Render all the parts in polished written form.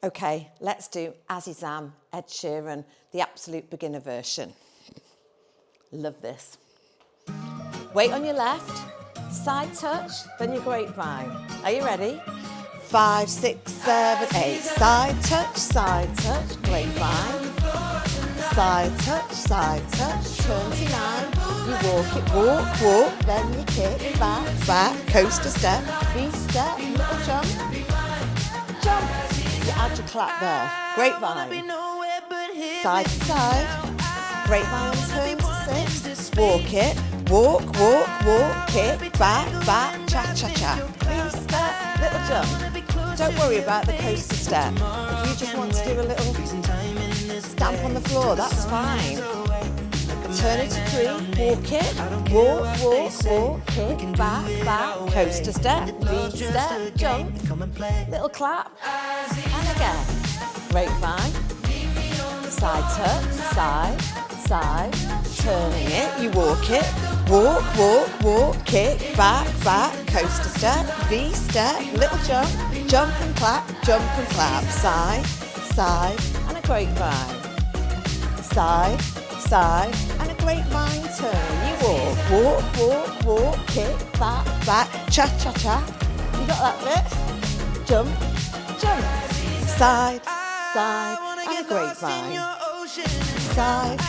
Okay, let's do Azizam, Ed Sheeran, the absolute beginner version. Love this. Weight on your left, side touch, then your grapevine. Are you ready? 5, 6, 7, 8. Side touch, grapevine. Side touch, turn to 9. You walk it, walk, then you kick, back, coaster step, V-step, little jump, jump. You add your clap there, grapevine. Side to side, grapevine, turn to 6. Walk it, walk, kick, back, cha-cha-cha. V-step, little jump. Don't worry about the coaster step. If you just want to do a little stamp on the floor, that's fine. Turn it to 3, walk it, walk, kick, back, coaster step, V-step, jump, little clap, and again. Grapevine, side touch, side, turning it, you walk it, walk, kick, back, coaster step, V-step, little jump and clap, side, and a grapevine. Side, and a grapevine turn. You walk, kick, back, cha-cha-cha. You got that bit? Jump, side, and a grapevine. Side,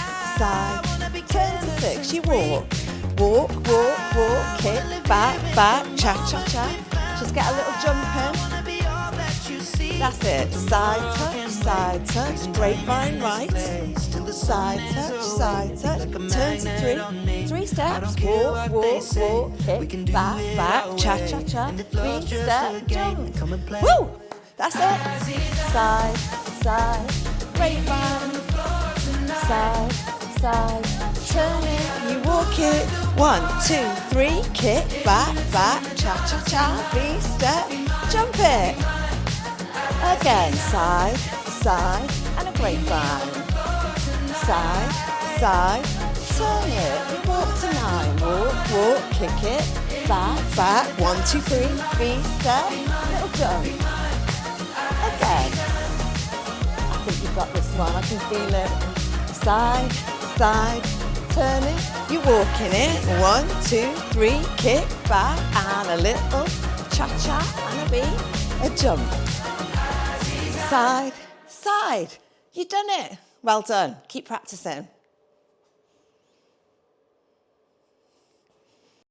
turn to 6. You walk, kick, back, cha-cha-cha. Just get a little jump in. That's it. Side touch, grapevine right. Side touch, turn to 3. 3 steps, walk, kick, back, cha-cha-cha, V-step, jump. Woo! That's it. Side, grapevine. Side, turn it, you walk it. 1, 2, 3, kick, back, cha-cha-cha, V-step, jump it. Again, side, and a grapevine. Side, turn it, you walk to 9, walk, kick it, back, 1, 2, 3, V-step, little jump. Again. I think you've got this one, I can feel it. Side, turn it, you walk in it, 1, 2, 3, kick, back, and a little cha-cha, and a V, a jump. Side, you've done it. Well done, keep practicing.